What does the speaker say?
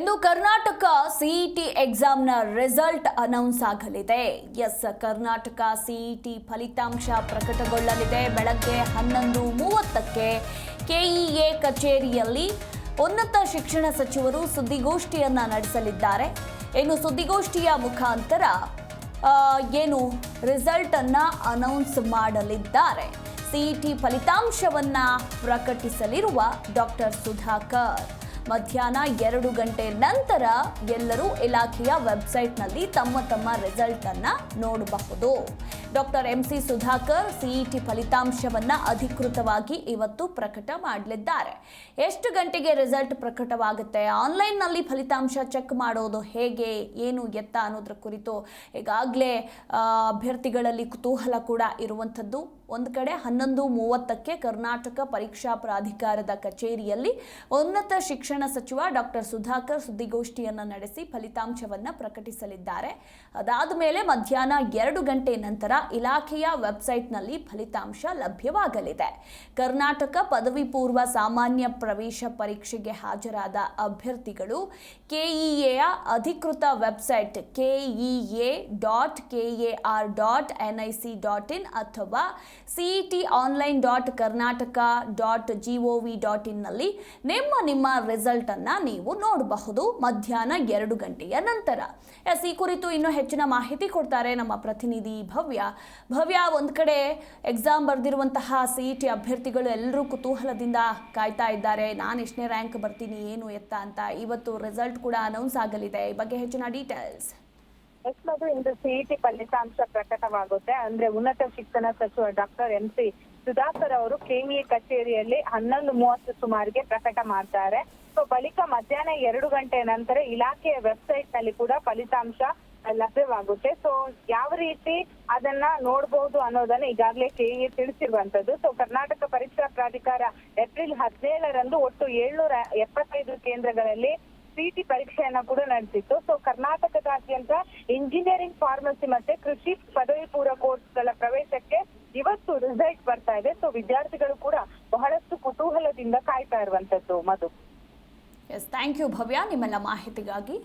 ಇಂದು Karnataka CET ಎಕ್ಸಾಮ್ನ result announce ಆಗಲಿದೆ. Karnataka CET ಫಲಿತಾಂಶ ಪ್ರಕಟಗೊಳ್ಳಲಿದೆ. ಬೆಳಗ್ಗೆ 11:30ಕ್ಕೆ ಕೆಇಎ ಕಚೇರಿಯಲ್ಲಿ ಉನ್ನತ ಶಿಕ್ಷಣ ಸಚಿವರು ಸುದ್ದಿಗೋಷ್ಠಿಯನ್ನ ನಡೆಸಲಿದ್ದಾರೆ. ಇನ್ನು ಸುದ್ದಿಗೋಷ್ಠಿಯ ಮುಖಾಂತರ ರಿಸಲ್ಟ್ ಅನ್ನ ಅನೌನ್ಸ್ ಮಾಡಲಿದ್ದಾರೆ. ಸಿಇಟಿ ಫಲಿತಾಂಶವನ್ನ ಪ್ರಕಟಿಸಲಿರುವ ಡಾಕ್ಟರ್ ಸುಧಾಕರ್ ಮಧ್ಯಾಹ್ನ 2 ಗಂಟೆ ನಂತರ ಎಲ್ಲರೂ ಇಲಾಖೆಯ ವೆಬ್ಸೈಟ್ನಲ್ಲಿ ತಮ್ಮ ರಿಸಲ್ಟ್ ಅನ್ನ ನೋಡಬಹುದು. ಡಾಕ್ಟರ್ ಎಂಸಿ ಸುಧಾಕರ್ ಸಿಇಟಿ ಫಲಿತಾಂಶವನ್ನ ಅಧಿಕೃತವಾಗಿ ಇವತ್ತು ಪ್ರಕಟ ಮಾಡಲಿದ್ದಾರೆ. ಎಷ್ಟು ಗಂಟೆಗೆ ರಿಸಲ್ಟ್ ಪ್ರಕಟವಾಗುತ್ತೆ, ಆನ್ಲೈನ್ನಲ್ಲಿ ಫಲಿತಾಂಶ ಚೆಕ್ ಮಾಡೋದು ಹೇಗೆ, ಏನು ಎತ್ತ ಅನ್ನೋದ್ರ ಕುರಿತು ಈಗಾಗಲೇ ಅಭ್ಯರ್ಥಿಗಳಲ್ಲಿ ಕುತೂಹಲ ಕೂಡ ಇರುವಂಥದ್ದು. ಒಂದು ಕಡೆ 11:30ಕ್ಕೆ ಕರ್ನಾಟಕ ಪರೀಕ್ಷಾ ಪ್ರಾಧಿಕಾರದ ಕಚೇರಿಯಲ್ಲಿ ಉನ್ನತ ಶಿಕ್ಷಣ ಸಚಿವ ಡಾಕ್ಟರ್ ಸುಧಾಕರ್ ಸುದ್ದಿಗೋಷ್ಠಿಯನ್ನು ನಡೆಸಿ ಫಲಿತಾಂಶವನ್ನು ಪ್ರಕಟಿಸಲಿದ್ದಾರೆ. ಅದಾದ ಮೇಲೆ ಮಧ್ಯಾಹ್ನ 2 ಗಂಟೆ ನಂತರ ಇಲಾಖೆಯ ವೆಬ್ಸೈಟ್ನಲ್ಲಿ ಫಲಿತಾಂಶ ಲಭ್ಯವಾಗಲಿದೆ. ಕರ್ನಾಟಕ ಪದವಿ ಪೂರ್ವ ಸಾಮಾನ್ಯ ಪ್ರವೇಶ ಪರೀಕ್ಷೆಗೆ ಹಾಜರಾದ ಅಭ್ಯರ್ಥಿಗಳು ಕೆಇಎಯ ಅಧಿಕೃತ ವೆಬ್ಸೈಟ್ kea.kar.nic.in ಅಥವಾ cet.online.karnataka.gov.in ನಲ್ಲಿ ನಿಮ್ಮ ರಿಸಲ್ಟ್ ಅನ್ನ ನೀವು ನೋಡಬಹುದು ಮಧ್ಯಾಹ್ನ 2 ಗಂಟೆಯ ನಂತರ. ಈ ಕುರಿತು ಇನ್ನೂ ಹೆಚ್ಚಿನ ಮಾಹಿತಿ ಕೊಡ್ತಾರೆ ನಮ್ಮ ಪ್ರತಿನಿಧಿ ಭವ್ಯ. ಒಂದ್ ಕಡೆ ಎಕ್ಸಾಮ್ ಬರೆದಿರುವಂತಹ ಸಿಇಟಿ ಅಭ್ಯರ್ಥಿಗಳು ಎಲ್ಲರೂ ಕುತೂಹಲದಿಂದ ಕಾಯ್ತಾ ಇದ್ದಾರೆ, ನಾನು ಎಷ್ಟನೇ ರ್ಯಾಂಕ್ ಬರ್ತೀನಿ ಏನು ಎತ್ತ ಅಂತ. ಇವತ್ತು ರಿಸಲ್ಟ್ ಕೂಡ ಅನೌನ್ಸ್ ಆಗಲಿದೆ. ಈ ಬಗ್ಗೆ ಹೆಚ್ಚಿನ ಡೀಟೇಲ್ಸ್. ಇಂದು ಸಿಇಟಿ ಫಲಿತಾಂಶ ಪ್ರಕಟವಾಗುತ್ತೆ. ಅಂದ್ರೆ ಉನ್ನತ ಶಿಕ್ಷಣ ಸಚಿವ ಡಾಕ್ಟರ್ ಎಂಸಿ ಸುಧಾಕರ್ ಅವರು ಕೆಇಎ ಕಚೇರಿಯಲ್ಲಿ 11:30 ಸುಮಾರಿಗೆ ಪ್ರಕಟ ಮಾಡ್ತಾರೆ. ಸೊ ಬಳಿಕ ಮಧ್ಯಾಹ್ನ 2 ಗಂಟೆ ನಂತರ ಇಲಾಖೆಯ ವೆಬ್ಸೈಟ್ ನಲ್ಲಿ ಕೂಡ ಫಲಿತಾಂಶ ಲಭ್ಯವಾಗುತ್ತೆ. ಸೊ ಯಾವ ರೀತಿ ಅದನ್ನ ನೋಡಬಹುದು ಅನ್ನೋದನ್ನ ಈಗಾಗಲೇ ಕೆಇಎ ತಿಳಿಸಿರುವಂತದ್ದು. ಸೊ ಕರ್ನಾಟಕ ಪರೀಕ್ಷಾ ಪ್ರಾಧಿಕಾರ ಏಪ್ರಿಲ್ 17ರಂದು ಒಟ್ಟು 775 ಕೇಂದ್ರಗಳಲ್ಲಿ ಸಿಇಟಿ ಪರೀಕ್ಷೆಯನ್ನ ಕೂಡ ನಡೆಸಿತ್ತು. ಸೊ ಕರ್ನಾಟಕದಾದ್ಯಂತ ಇಂಜಿನಿಯರಿಂಗ್, ಫಾರ್ಮಸಿ ಮತ್ತೆ ಕೃಷಿ ಪದವಿ ಪೂರ್ವ ಕೋರ್ಸ್ಗಳ ಪ್ರವೇಶಕ್ಕೆ ಇವತ್ತು ರಿಸಲ್ಟ್ ಬರ್ತಾ ಇದೆ. ಸೊ ವಿದ್ಯಾರ್ಥಿಗಳು ಕೂಡ ಬಹಳಷ್ಟು ಕುತೂಹಲದಿಂದ ಕಾಯ್ತಾ ಇರುವಂತದ್ದು. ಮಧು, ಥ್ಯಾಂಕ್ ಯು ಭವ್ಯ ನಿಮ್ಮೆಲ್ಲ ಮಾಹಿತಿಗಾಗಿ.